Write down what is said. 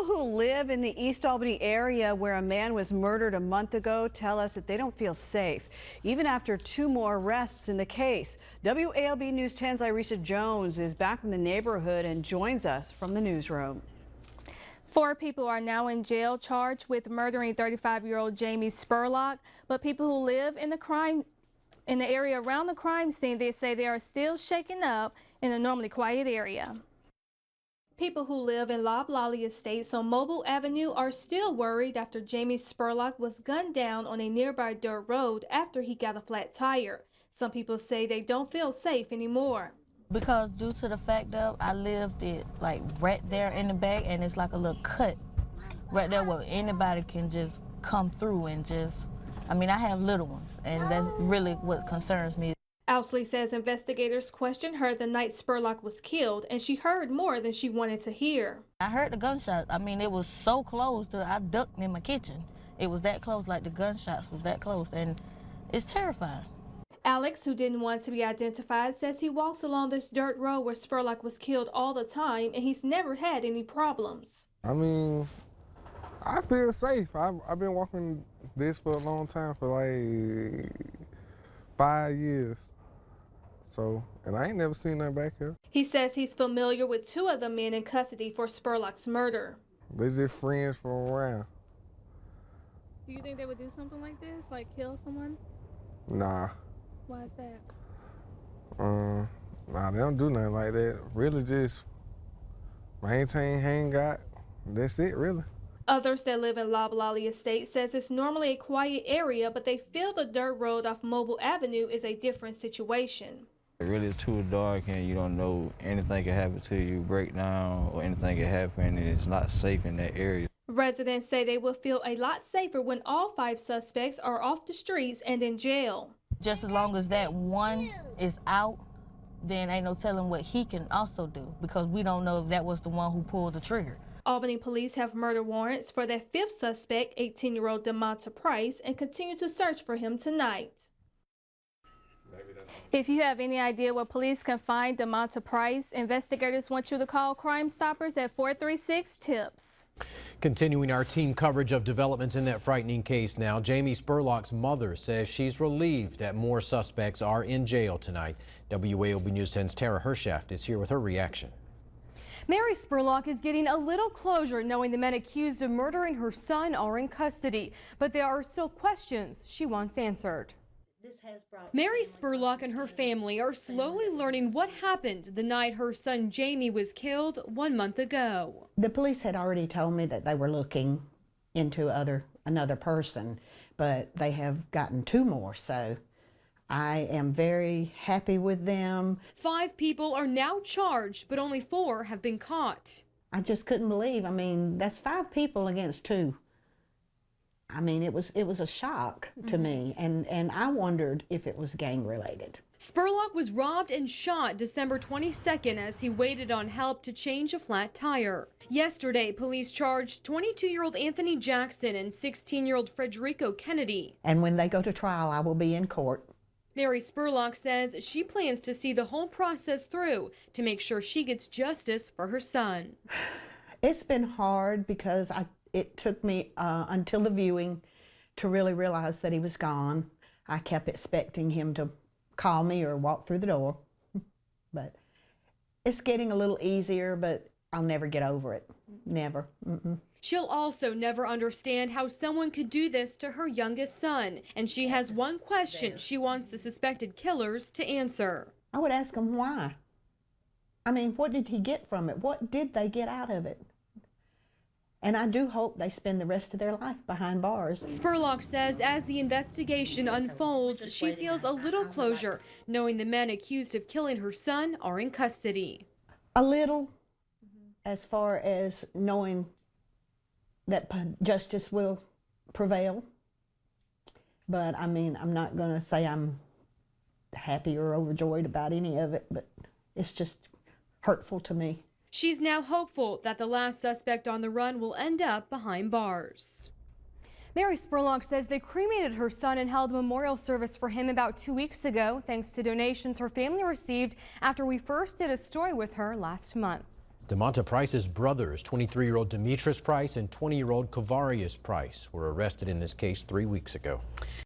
People who live in the East Albany area where a man was murdered a month ago tell us that they don't feel safe, even after 2 more arrests in the case. WALB News 10's Irisha Jones is back in the neighborhood and joins us from the newsroom. 4 people are now in jail charged with murdering 35-year-old Jamie Spurlock, but people who live in the area around the crime scene, they say they are still shaken up in a normally quiet area. People who live in Loblolly Estates on Mobile Avenue are still worried after Jamie Spurlock was gunned down on a nearby dirt road after he got a flat tire. Some people say they don't feel safe anymore. Because due to the fact of I lived it like right there in the back, and it's like a little cut right there where anybody can just come through and just, I mean, I have little ones, and that's really what concerns me. Ousley says investigators questioned her the night Spurlock was killed, and she heard more than she wanted to hear. I heard the gunshots. I mean, it was so close that I ducked in my kitchen. It was that close, like the gunshots was that close, and it's terrifying. Alex, who didn't want to be identified, says he walks along this dirt road where Spurlock was killed all the time, and he's never had any problems. I mean, I feel safe. I've been walking this for a long time, for like 5 years. So, and I ain't never seen nothing back here. He says he's familiar with 2 of the men in custody for Spurlock's murder. They're just friends from around. Do you think they would do something like this, like kill someone? Nah. Why is that? Nah, they don't do nothing like that. Really just maintain hang out. That's it, really. Others that live in Loblolly Estate says it's normally a quiet area, but they feel the dirt road off Mobile Avenue is a different situation. Really, it's too dark and you don't know, anything can happen to you, break down or anything can happen, and it's not safe in that area. Residents say they will feel a lot safer when all 5 suspects are off the streets and in jail. Just as long as that one is out, then ain't no telling what he can also do, because we don't know if that was the one who pulled the trigger. Albany police have murder warrants for their 5th suspect, 18-year-old DeMonta Price, and continue to search for him tonight. If you have any idea where police can find DeMonta Price, investigators want you to call Crime Stoppers at 436-TIPS. Continuing our team coverage of developments in that frightening case now, Jamie Spurlock's mother says she's relieved that more suspects are in jail tonight. WALB News 10's Tara Hershaft is here with her reaction. Mary Spurlock is getting a little closure knowing the men accused of murdering her son are in custody, but there are still questions she wants answered. Mary Spurlock and her family are slowly learning what happened the night her son Jamie was killed 1 month ago. The police had already told me that they were looking into another person, but they have gotten 2 more, so I am very happy with them. 5 people are now charged, but only 4 have been caught. I just couldn't believe, I mean, that's 5 people against 2. I mean, it was a shock to me, and I wondered if it was gang related. Spurlock was robbed and shot December 22nd as he waited on help to change a flat tire. Yesterday, police charged 22-year-old Anthony Jackson and 16-year-old Frederico Kennedy. And when they go to trial, I will be in court. Mary Spurlock says she plans to see the whole process through to make sure she gets justice for her son. It's been hard because it took me until the viewing to really realize that he was gone. I kept expecting him to call me or walk through the door, but it's getting a little easier, but I'll never get over it. Never. She'll also never understand how someone could do this to her youngest son, and she has one question she wants the suspected killers to answer. I would ask them why. I mean, what did he get from it? What did they get out of it? And I do hope they spend the rest of their life behind bars. Spurlock says as the investigation unfolds, she feels a little closure, knowing the men accused of killing her son are in custody. A little, as far as knowing that justice will prevail. But I mean, I'm not going to say I'm happy or overjoyed about any of it, but it's just hurtful to me. She's now hopeful that the last suspect on the run will end up behind bars. Mary Spurlock says they cremated her son and held a memorial service for him about 2 weeks ago, thanks to donations her family received after we first did a story with her last month. DeMonta Price's brothers, 23-year-old Demetrius Price and 20-year-old Kavarius Price, were arrested in this case 3 weeks ago.